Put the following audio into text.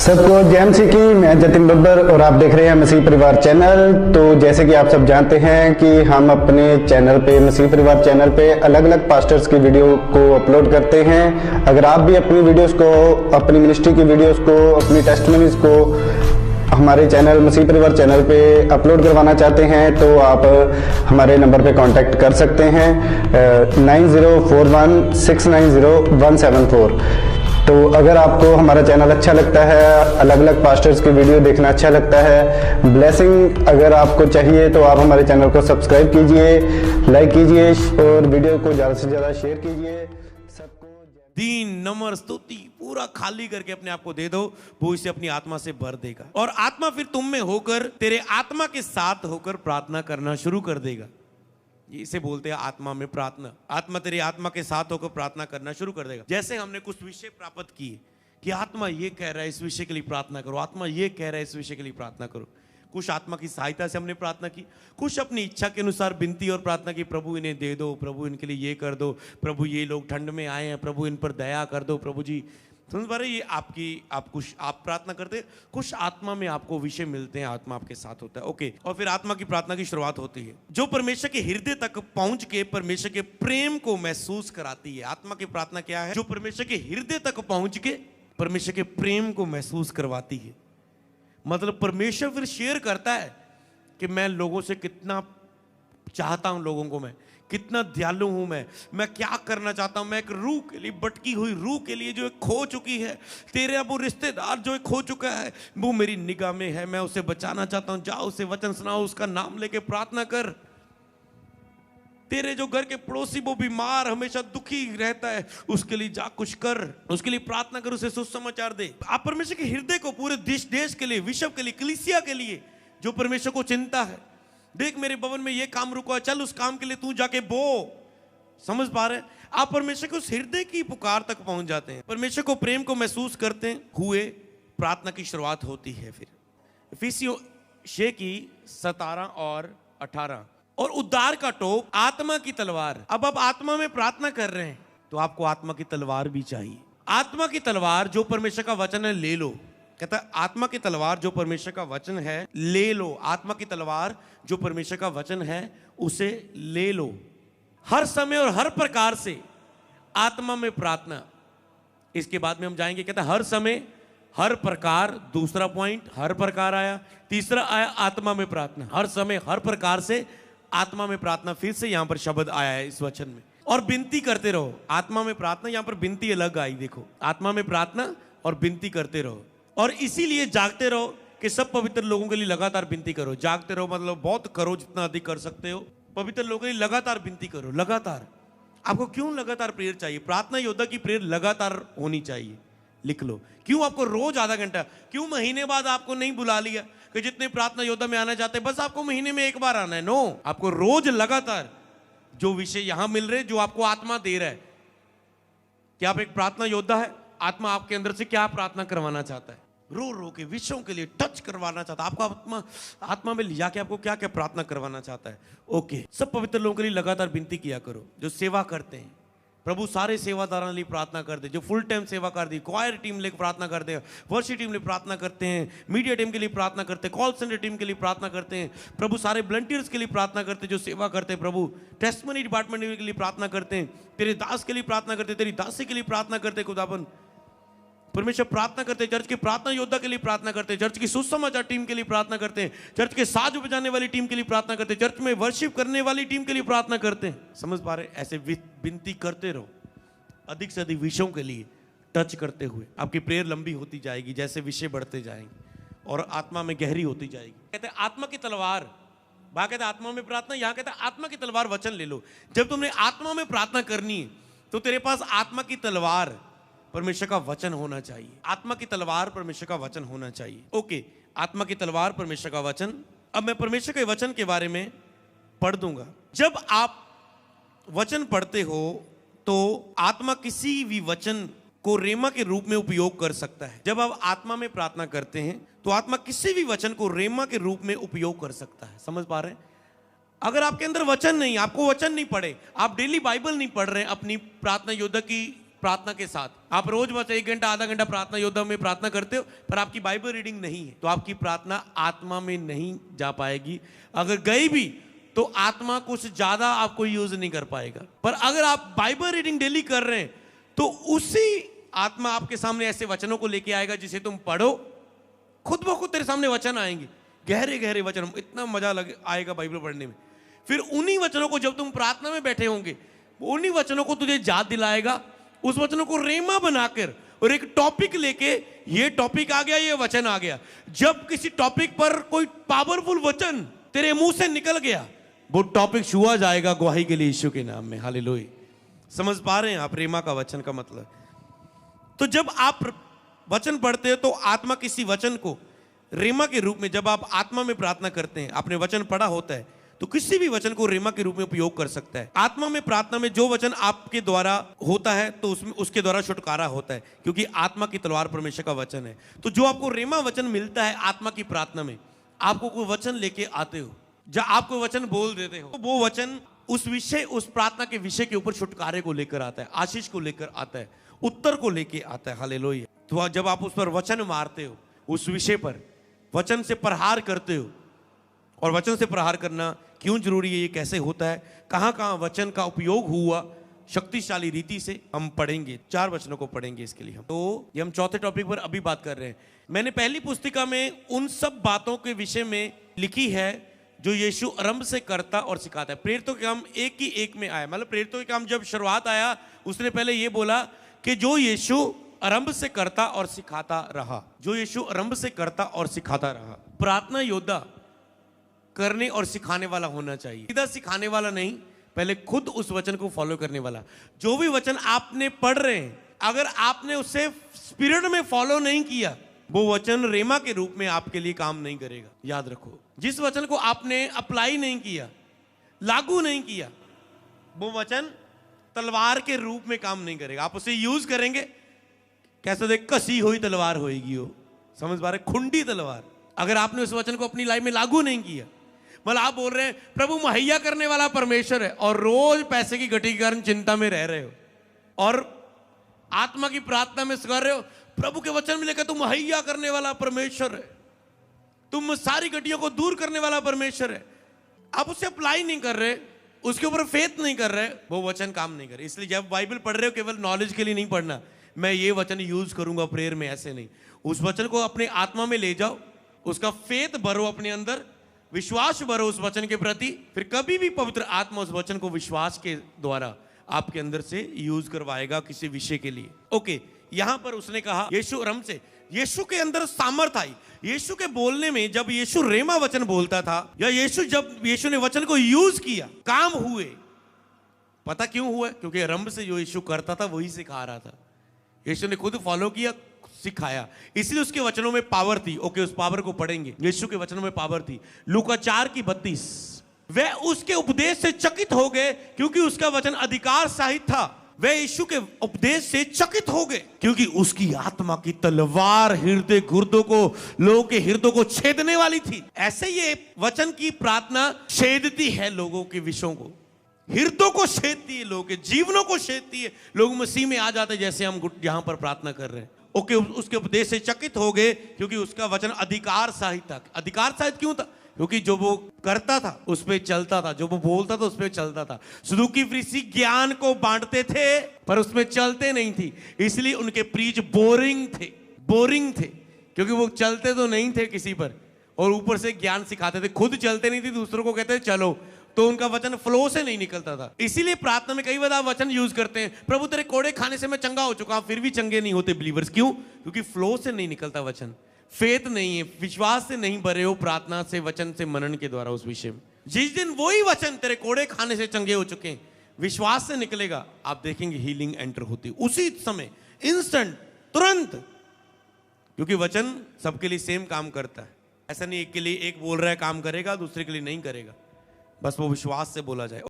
सबको जय मसीह की। मैं जतिन बब्बर और आप देख रहे हैं मसीह परिवार चैनल। तो जैसे कि आप सब जानते हैं कि हम अपने चैनल पे, मसीह परिवार चैनल पे अलग अलग पास्टर्स की वीडियो को अपलोड करते हैं। अगर आप भी अपनी वीडियोस को, अपनी मिनिस्ट्री की वीडियोस को, अपनी टेस्टिमनीज को हमारे चैनल मसीह परिवार चैनल पे अपलोड करवाना चाहते हैं तो आप हमारे नंबर पे कांटेक्ट कर सकते हैं 9041690174। तो अगर आपको हमारा चैनल अच्छा लगता है, अलग अलग पास्टर्स की वीडियो देखना अच्छा लगता है, ब्लेसिंग अगर आपको चाहिए तो आप हमारे चैनल को सब्सक्राइब कीजिए, लाइक कीजिए और वीडियो को ज़्यादा से ज़्यादा शेयर कीजिए। सबको दीन नम्र स्तुति पूरा खाली करके अपने आप को दे दो, वो इसे अपनी आत्मा से भर देगा और आत्मा फिर तुम में होकर तेरे आत्मा के साथ होकर प्रार्थना करना शुरू कर देगा। इसे बोलते हैं आत्मा में प्रार्थना। आत्मा तेरी आत्मा के साथ होकर प्रार्थना करना शुरू कर देगा। जैसे हमने कुछ विषय प्राप्त किए कि आत्मा ये कह रहा है इस विषय के लिए प्रार्थना करो, आत्मा ये कह रहा है इस विषय के लिए प्रार्थना करो। कुछ आत्मा की सहायता से हमने प्रार्थना की, कुछ अपनी इच्छा के अनुसार विनती और प्रार्थना की, प्रभु इन्हें दे दो, प्रभु इनके लिए ये कर दो, प्रभु ये लोग ठंड में आए हैं, प्रभु इन पर दया कर दो, प्रभु जी समझ पा रहे। ये आप प्रार्थना करते, कुछ आत्मा में आपको विषय मिलते हैं, आत्मा आपके साथ होता है। ओके, और फिर आत्मा की प्रार्थना की शुरुआत होती है जो परमेश्वर के हृदय तक पहुंच के परमेश्वर के प्रेम को महसूस कराती है। आत्मा की प्रार्थना क्या है? जो परमेश्वर के हृदय तक पहुंच के परमेश्वर के प्रेम को महसूस करवाती है। मतलब परमेश्वर फिर शेयर करता है कि मैं लोगों से कितना चाहता हूं, लोगों को मैं कितना दयालु हूं, मैं क्या करना चाहता हूं। मैं एक रूह के लिए, भटकी हुई रूह के लिए जो एक खो चुकी है, तेरे वो रिश्तेदार जो एक खो चुका है, वो मेरी निगाह में है, मैं उसे बचाना चाहता हूं। जाओ उसे वचन सुनाओ, उसका नाम लेके प्रार्थना कर। तेरे जो घर के पड़ोसी वो बीमार, हमेशा दुखी रहता है, उसके लिए जा कुछ कर, उसके लिए प्रार्थना कर, उसे सुसमाचार दे। आप परमेश्वर के हृदय को पूरे देश के लिए, विश्व के लिए, कलीसिया के लिए जो परमेश्वर को चिंता है, देख मेरे भवन में ये काम रुका है, चल उस काम के लिए तू जाके बो। समझ पा रहे? आप परमेश्वर के उस हृदय की पुकार तक पहुंच जाते हैं, परमेश्वर को प्रेम को महसूस करते हुए प्रार्थना की शुरुआत होती है। फिर इफिसियों 6 की 17 और 18 और उद्धार का टोप, आत्मा की तलवार। अब आप आत्मा में प्रार्थना कर रहे हैं तो आपको आत्मा की तलवार भी चाहिए। आत्मा की तलवार जो परमेश्वर का वचन है ले लो। कहता है आत्मा की तलवार जो परमेश्वर का वचन है ले लो। आत्मा की तलवार जो परमेश्वर का वचन है उसे ले लो। हर समय और हर प्रकार से आत्मा में प्रार्थना। इसके बाद में हम जाएंगे, कहता है हर समय हर प्रकार, दूसरा पॉइंट हर प्रकार आया, तीसरा आया आत्मा में प्रार्थना। हर समय हर प्रकार से आत्मा में प्रार्थना, फिर से यहां पर शब्द आया है इस वचन में। और विनती करते रहो। आत्मा में प्रार्थना, यहां पर विनती अलग आई, देखो आत्मा में प्रार्थना और विनती करते रहो। और इसीलिए जागते रहो कि सब पवित्र लोगों के लिए लगातार विनती करो। जागते रहो मतलब बहुत करो, जितना अधिक कर सकते हो। पवित्र लोगों के लिए लगातार विनती करो, लगातार। आपको क्यों लगातार प्रेयर चाहिए? प्रार्थना योद्धा की प्रेयर लगातार होनी चाहिए। लिख लो क्यों आपको रोज आधा घंटा, क्यों महीने बाद आपको नहीं बुला लिया कि जितने प्रार्थना योद्धा में आना चाहते हैं बस आपको महीने में एक बार आना है। नो, आपको रोज लगातार जो विषय यहां मिल रहे, जो आपको आत्मा दे रहा है। क्या आप एक प्रार्थना योद्धा है? आत्मा आपके अंदर से क्या प्रार्थना करवाना चाहता है? रो रो के विषयों के लिए टच करवाना चाहता है आपको। आत्मा में लिया के आपको क्या क्या प्रार्थना करवाना चाहता है। ओके, सब पवित्र लोगों के लिए लगातार विनती किया करो जो सेवा करते हैं। प्रभु सारे सेवादारों के लिए प्रार्थना कर दे, जो फुल टाइम सेवा कर दी, क्वायर टीम लेकर प्रार्थना करते हैं, वर्शिप टीम लिए प्रार्थना करते हैं, मीडिया टीम के लिए प्रार्थना करते हैं, कॉल सेंटर टीम के लिए प्रार्थना करते हैं। प्रभु सारे वॉलंटियर्स के लिए प्रार्थना करते हैं जो सेवा करते हैं। प्रभु टेस्टिमनी डिपार्टमेंट के लिए प्रार्थना करते हैं, तेरे दास के लिए प्रार्थना करते हैं, तेरी दासी के लिए प्रार्थना करते हैं। खुदाबंद परमेश्वर प्रार्थना करते हैं, चर्च के प्रार्थना योद्धा के लिए प्रार्थना करते हैं, चर्च की सुसमाचार टीम के लिए प्रार्थना करते हैं, चर्च के साज बजाने वाली टीम के लिए प्रार्थना करते हैं, चर्च में वर्शिप करने वाली टीम के लिए प्रार्थना करते हैं। समझ पा रहे? ऐसे विनती करते रहो, अधिक से अधिक विषयों के लिए टच करते हुए आपकी प्रेयर लंबी होती जाएगी जैसे विषय बढ़ते जाएंगे और आत्मा में गहरी होती जाएगी। कहते हैं आत्मा की तलवार, वहां कहते हैं आत्मा में प्रार्थना, यहां कहते हैं आत्मा की तलवार वचन ले लो। जब तुमने आत्मा में प्रार्थना करनी है तो तेरे पास आत्मा की तलवार परमेश्वर का वचन होना चाहिए। आत्मा की तलवार परमेश्वर का वचन होना चाहिए। ओके, आत्मा की तलवार परमेश्वर का वचन। अब मैं परमेश्वर के वचन के बारे में पढ़ दूंगा। जब आप वचन पढ़ते हो तो आत्मा किसी भी वचन को रेमा के रूप में उपयोग कर सकता है। जब आप आत्मा में प्रार्थना करते हैं तो आत्मा किसी भी वचन को रेमा के रूप में उपयोग कर सकता है। समझ पा रहे हैं? अगर आपके अंदर वचन नहीं, आपको वचन नहीं पढ़े, आप डेली बाइबल नहीं पढ़ रहे हैं, अपनी प्रार्थना योद्धा की प्रार्थना के साथ। आप रोज बस 1 घंटा आधा घंटा प्रार्थना योद्धा में प्रार्थना करते हो, पर आपकी बाइबल रीडिंग नहीं है, तो आपकी प्रार्थना आत्मा में नहीं जा पाएगी। अगर गई भी तो आत्मा कुछ ज्यादा आपको यूज नहीं कर पाएगा। पर अगर आप बाइबल रीडिंग डेली कर रहे हैं तो उसी आत्मा आपके सामने ऐसे वचनों को लेके आएगा जिसे तुम पढ़ो, खुद ब खुद तेरे सामने वचन आएंगे, गहरे गहरे वचन, इतना मजा आएगा बाइबल पढ़ने में। फिर उन्हीं वचनों को जब तुम प्रार्थना में बैठे होंगे, उन्हीं वचनों को तुझे याद दिलाएगा, उस वचनों को रेमा बनाकर और एक टॉपिक लेके, ये टॉपिक आ गया, ये वचन आ गया। जब किसी टॉपिक पर कोई पावरफुल वचन तेरे मुंह से निकल गया, वो टॉपिक छुआ जाएगा गवाही के लिए यीशु के नाम में। हालेलुया। समझ पा रहे हैं आप रेमा का वचन का मतलब? तो जब आप वचन पढ़ते हो तो आत्मा किसी वचन को रेमा के रूप में, जब आप आत्मा में प्रार्थना करते हैं, आपने वचन पढ़ा होता है, तो किसी भी वचन को रेमा के रूप में उपयोग कर सकता है। आत्मा में प्रार्थना में जो वचन आपके द्वारा होता है तो उसमें उसके द्वारा छुटकारा होता है, क्योंकि आत्मा की तलवार परमेश्वर का वचन है। तो जो आपको रेमा वचन मिलता है आत्मा की प्रार्थना में, आपको कोई वचन लेके आते हो, जब आपको वचन बोल देते हो, वो वचन उस विषय, उस प्रार्थना के विषय के ऊपर छुटकारे को लेकर आता है, आशीष को लेकर आता है, उत्तर को लेके आता है। हालेलुया। तो जब आप उस पर वचन मारते हो, उस विषय पर वचन से प्रहार करते हो, और वचन से प्रहार करना क्यों जरूरी है, ये कैसे होता है, कहां कहां वचन का उपयोग हुआ शक्तिशाली रीति से, हम पढ़ेंगे। 4 वचनों को पढ़ेंगे इसके लिए। ये हम चौथे टॉपिक पर अभी बात कर रहे हैं। मैंने पहली पुस्तिका में उन सब बातों के विषय में लिखी है जो यीशु आरंभ से करता और सिखाता है। प्रेरितों के काम एक ही एक में आया, मतलब प्रेरितों के काम जब शुरुआत आया, उसने पहले ये बोला कि जो यीशु आरंभ से करता और सिखाता रहा, जो यीशु आरंभ से करता और सिखाता रहा। प्रार्थना योद्धा करने और सिखाने वाला होना चाहिए, सीधा सिखाने वाला नहीं, पहले खुद उस वचन को फॉलो करने वाला। जो भी वचन आपने पढ़ रहे हैं, अगर आपने उसे स्पिरिट में फॉलो नहीं किया, वो वचन रेमा के रूप में आपके लिए काम नहीं करेगा। याद रखो, जिस वचन को आपने अप्लाई नहीं किया, लागू नहीं किया, वो वचन तलवार के रूप में काम नहीं करेगा। आप उसे यूज करेंगे, कैसे देख, कसी हुई तलवार होएगी वो, समझ पा रहे, खुंडी तलवार। अगर आपने उस वचन को अपनी लाइफ में लागू नहीं किया, मतलब आप बोल रहे हैं प्रभु मुहैया करने वाला परमेश्वर है, और रोज पैसे की घटी के कारण चिंता में रह रहे हो, और आत्मा की प्रार्थना में कर रहे हो, प्रभु के वचन में लेकर तुम मुहैया करने वाला परमेश्वर है, तुम सारी घटियों को दूर करने वाला परमेश्वर है, आप उसे अप्लाई नहीं कर रहे, उसके ऊपर फेथ नहीं कर रहे, वो वचन काम नहीं कर रहे। इसलिए जब बाइबल पढ़ रहे हो, केवल नॉलेज के लिए नहीं पढ़ना, मैं ये वचन यूज करूंगा प्रेयर में, ऐसे नहीं। उस वचन को अपने आत्मा में ले जाओ, उसका फेथ भरो अपने अंदर, विश्वास भरो उस वचन के प्रति, फिर कभी भी पवित्र आत्मा उस वचन को विश्वास के द्वारा आपके अंदर से यूज करवाएगा किसी विषय के लिए। ओके, यहां पर उसने कहा यीशु आरंभ से, यीशु के अंदर सामर्थ आई। यीशु के बोलने में, जब यीशु रेमा वचन बोलता था, या जब यीशु ने वचन को यूज किया, काम हुए। पता क्यों हुआ? क्योंकि आरंभ से जो यीशु करता था वही सिखा रहा था। यीशु ने खुद फॉलो किया, सिखाया, इसलिए उसके वचनों में पावर थी। ओके, उस पावर को पढ़ेंगे। यीशु के वचनों में पावर थी। लूका 4:32, वे उसके उपदेश से चकित हो गए क्योंकि उसका वचन अधिकार सहित था। वे यीशु के उपदेश से चकित हो गए क्योंकि उसकी आत्मा की तलवार हृदय गुर्दों को, लोगों के हृदय को छेदने वाली थी। ऐसे ये वचन की प्रार्थना छेदती है लोगों के विषयों को, हृदयों को छेदती है, लोगों के जीवनों को छेदती है। लोग मसीह में आ जाते, जैसे हम यहां पर प्रार्थना कर रहे हैं। ओके, उसके उपदेश से चकित हो गए क्योंकि उसका वचन अधिकार सहित था। अधिकार सहित क्यों था? क्योंकि जो वो करता था उस पे चलता था, जो वो बोलता था उस पे चलता था। सदूकी फरीसी ज्ञान को बांटते थे पर उसमें चलते नहीं थी, इसलिए उनके प्रीच बोरिंग थे क्योंकि वो चलते तो नहीं थे किसी पर, और ऊपर से ज्ञान सिखाते थे, खुद चलते नहीं थे, दूसरों को कहते थे चलो, तो उनका वचन फ्लो से नहीं निकलता था। इसीलिए प्रार्थना में कई बार आप वचन यूज करते हैं, प्रभु तेरे कोड़े खाने से मैं चंगा हो चुका हूं, फिर भी चंगे नहीं होते बिलीवर्स। क्यों? क्योंकि फ्लो से नहीं निकलता वचन, फेथ नहीं है, विश्वास से नहीं भरे हो, प्रार्थना से, वचन से, मनन के द्वारा उस विषय में। जिस दिन वही वचन तेरे कोड़े खाने से चंगे हो चुके हैं, विश्वास से निकलेगा, आप देखेंगे हीलिंग एंटर होती उसी समय, इंस्टेंट, तुरंत, क्योंकि वचन सबके लिए सेम काम करता है। ऐसा नहीं एक के लिए एक बोल रहा है काम करेगा, दूसरे के लिए नहीं करेगा, बस वो विश्वास से बोला जाए।